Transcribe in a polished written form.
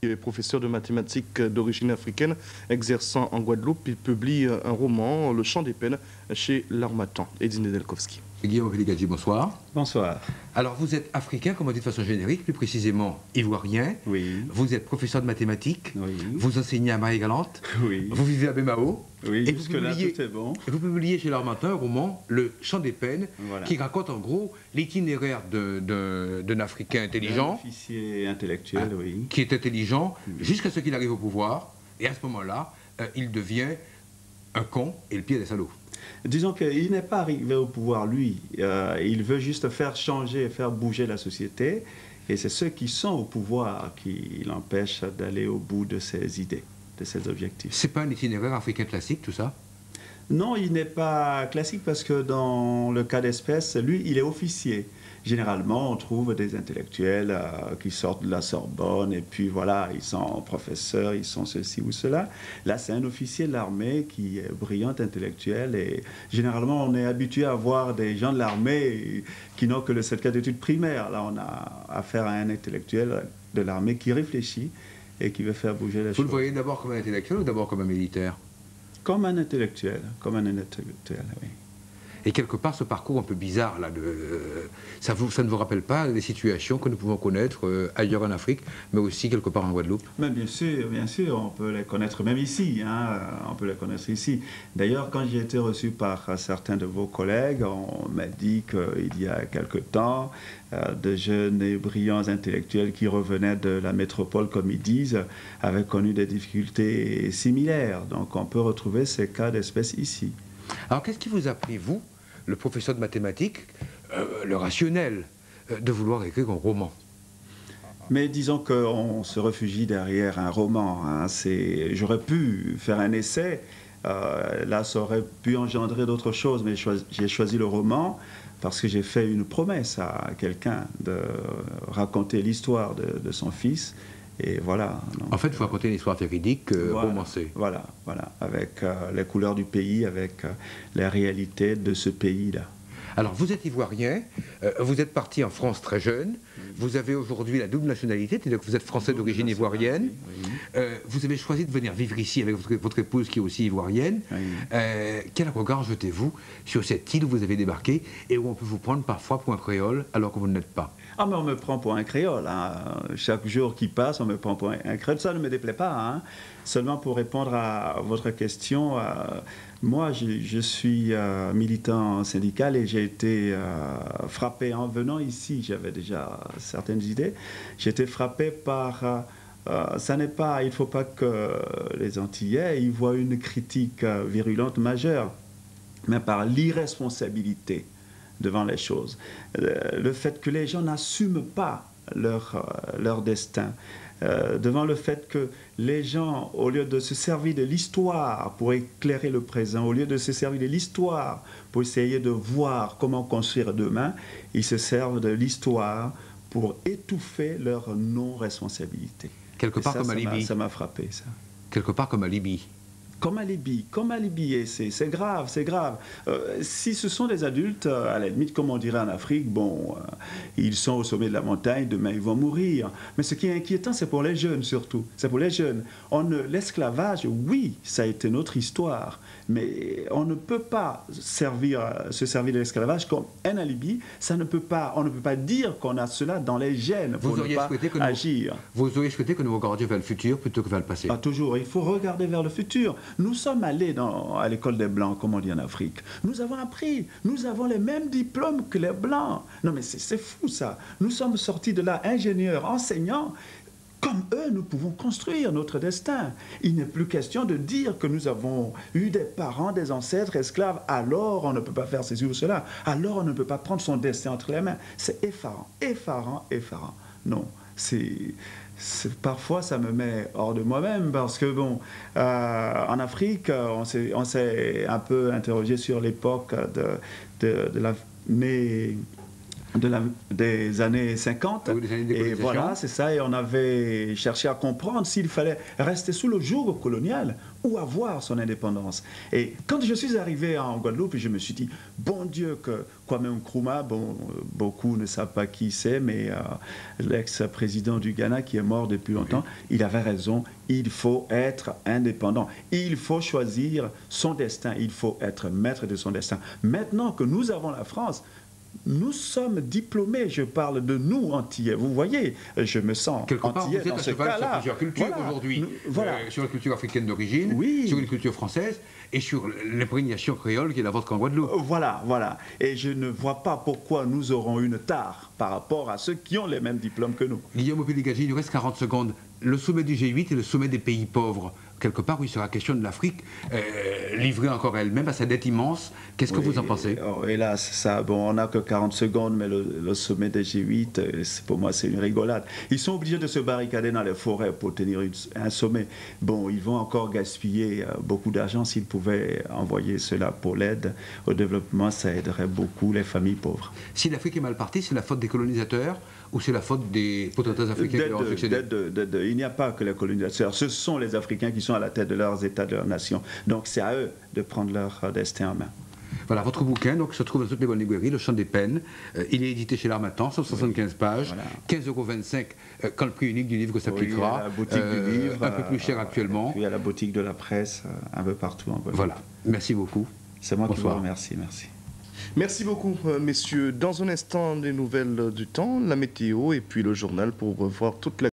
Il est professeur de mathématiques d'origine africaine, exerçant en Guadeloupe. Il publie un roman, Le Chant des peines, chez l'Harmattan. Edine Nedelkovski. Guillaume Veligadji, bonsoir. Bonsoir. Alors, vous êtes africain, comme on dit de façon générique, plus précisément ivoirien. Oui. Vous êtes professeur de mathématiques. Oui. Vous enseignez à Marie-Galante. Oui. Vous vivez à Bemao. Oui, et jusque-là, tout est bon. Et vous publiez chez l'Harmattan un roman, Le Chant des peines, Voilà. qui raconte en gros l'itinéraire d'un Africain intelligent. Un officier intellectuel, oui. Qui est intelligent jusqu'à ce qu'il arrive au pouvoir. Et à ce moment-là, il devient un con et le pire des salauds. Disons qu'il n'est pas arrivé au pouvoir, lui. Il veut juste faire changer, faire bouger la société. Et c'est ceux qui sont au pouvoir qui l'empêchent d'aller au bout de ses idées, de ses objectifs. C'est pas un itinéraire africain classique, tout ça? Non, il n'est pas classique parce que dans le cas d'espèce, lui, il est officier. Généralement, on trouve des intellectuels qui sortent de la Sorbonne et puis voilà, ils sont professeurs, ils sont ceci ou cela. Là, c'est un officier de l'armée qui est brillant intellectuel et généralement, on est habitué à voir des gens de l'armée qui n'ont que le certificat d'études primaires. Là, on a affaire à un intellectuel de l'armée qui réfléchit et qui veut faire bouger les choses. Vous le voyez d'abord comme un intellectuel ou d'abord comme un militaire? Comme un intellectuel, oui. Et quelque part, ce parcours un peu bizarre, là, ça ne vous rappelle pas des situations que nous pouvons connaître ailleurs en Afrique, mais aussi quelque part en Guadeloupe? Mais bien sûr, on peut les connaître même ici, hein, on peut les connaître ici. D'ailleurs, quand j'ai été reçu par certains de vos collègues, on m'a dit qu'il y a quelque temps, de jeunes et brillants intellectuels qui revenaient de la métropole, comme ils disent, avaient connu des difficultés similaires. Donc on peut retrouver ces cas d'espèce ici. Alors qu'est-ce qui vous a pris, vous, le professeur de mathématiques, le rationnel, de vouloir écrire un roman? Mais disons qu'on se réfugie derrière un roman. Hein. J'aurais pu faire un essai, là ça aurait pu engendrer d'autres choses, mais j'ai choisi le roman parce que j'ai fait une promesse à quelqu'un de raconter l'histoire de son fils. Et voilà. Donc, en fait, vous racontez une histoire véridique, romancée. Voilà, avec les couleurs du pays, avec la réalité de ce pays-là. Alors, vous êtes ivoirien, vous êtes parti en France très jeune, vous avez aujourd'hui la double nationalité, c'est-à-dire que vous êtes français d'origine ivoirienne, oui. Vous avez choisi de venir vivre ici avec votre épouse qui est aussi ivoirienne. Oui. Quel regard jetez-vous sur cette île où vous avez débarqué et où on peut vous prendre parfois pour un créole alors que vous ne l'êtes pas? Ah, mais on me prend pour un créole. Hein. Chaque jour qui passe, on me prend pour un créole. Ça ne me déplaît pas. Hein. Seulement pour répondre à votre question, moi, je suis militant syndical et j'ai été frappé en venant ici. J'avais déjà certaines idées. J'ai été frappé par... ça n'est pas... Il ne faut pas que les Antillais y voient une critique virulente majeure, mais par l'irresponsabilité devant les choses. Le fait que les gens n'assument pas leur destin. Devant le fait que les gens, au lieu de se servir de l'histoire pour éclairer le présent, au lieu de se servir de l'histoire pour essayer de voir comment construire demain, ils se servent de l'histoire pour étouffer leur non-responsabilité. Quelque part comme à Libye. Ça m'a frappé, ça. Quelque part comme à Libye. Comme à Libye, et c'est grave, c'est grave. Si ce sont des adultes, à la limite, comme on dirait en Afrique, bon, ils sont au sommet de la montagne, demain ils vont mourir. Mais ce qui est inquiétant, c'est pour les jeunes surtout. C'est pour les jeunes. L'esclavage, oui, ça a été notre histoire, mais on ne peut pas se servir de l'esclavage comme un alibi. On ne peut pas dire qu'on a cela dans les gènes pour ne pas agir. Vous auriez souhaité que nous regardions vers le futur plutôt que vers le passé? Ah, toujours, il faut regarder vers le futur. Nous sommes allés à l'école des Blancs, comme on dit en Afrique. Nous avons appris, nous avons les mêmes diplômes que les Blancs. Non mais c'est fou ça. Nous sommes sortis de là ingénieurs, enseignants. Comme eux, nous pouvons construire notre destin. Il n'est plus question de dire que nous avons eu des parents, des ancêtres esclaves, alors on ne peut pas faire ceci ou cela. Alors on ne peut pas prendre son destin entre les mains. C'est effarant, effarant, effarant. Non, parfois ça me met hors de moi-même parce que bon, en Afrique, on s'est un peu interrogé sur l'époque de la... Mais des années 50. Oui, des années de Et colonisation. voilà, c'est ça. Et on avait cherché à comprendre s'il fallait rester sous le joug colonial ou avoir son indépendance. Et quand je suis arrivé en Guadeloupe, je me suis dit, bon Dieu, que Kwame Nkrumah, bon, beaucoup ne savent pas qui c'est, mais l'ex-président du Ghana qui est mort depuis longtemps, il avait raison, il faut être indépendant. Il faut choisir son destin, il faut être maître de son destin. Maintenant que nous avons la France, nous sommes diplômés, je parle de nous, Antillais. Vous voyez, je me sens Quelque part, Antillais vous êtes dans à ce cheval sur cas-là. plusieurs cultures Voilà. aujourd'hui. Voilà. Sur la culture africaine d'origine, Oui. sur une culture française et sur l'imprégnation créole qui est la vôtre en Guadeloupe. Voilà, voilà. Et je ne vois pas pourquoi nous aurons une tare par rapport à ceux qui ont les mêmes diplômes que nous. Guillaume Opiligagi, il nous reste 40 secondes. Le sommet du G8 est le sommet des pays pauvres. Quelque part, où il sera question de l'Afrique livrée encore elle-même à sa dette immense. Qu'est-ce que vous en pensez? Hélas, ça, bon, on n'a que 40 secondes, mais le sommet des G8, pour moi, c'est une rigolade. Ils sont obligés de se barricader dans les forêts pour tenir un sommet. Bon, ils vont encore gaspiller beaucoup d'argent. S'ils pouvaient envoyer cela pour l'aide au développement, ça aiderait beaucoup les familles pauvres. Si l'Afrique est mal partie, c'est la faute des colonisateurs ou c'est la faute des potentats africains qui leur ont succédé? Il n'y a pas que les colonisateurs, ce sont les Africains qui sont à la tête de leurs États, de leurs nations. Donc c'est à eux de prendre leur destin en main. Voilà, votre bouquin donc, se trouve dans toutes les bonnes librairies, Le Chant des Peines. Il est édité chez L'Harmattan, 175 pages, voilà. 15,25 € quand le prix unique du livre s'appliquera. Oui, la boutique du livre, un peu plus cher actuellement. Puis à la boutique de la presse, un peu partout en Guadeloupe. Voilà, merci beaucoup. C'est moi Bonsoir. qui vous remercie, merci. Merci beaucoup, messieurs. Dans un instant, les nouvelles du temps, la météo et puis le journal pour revoir toute la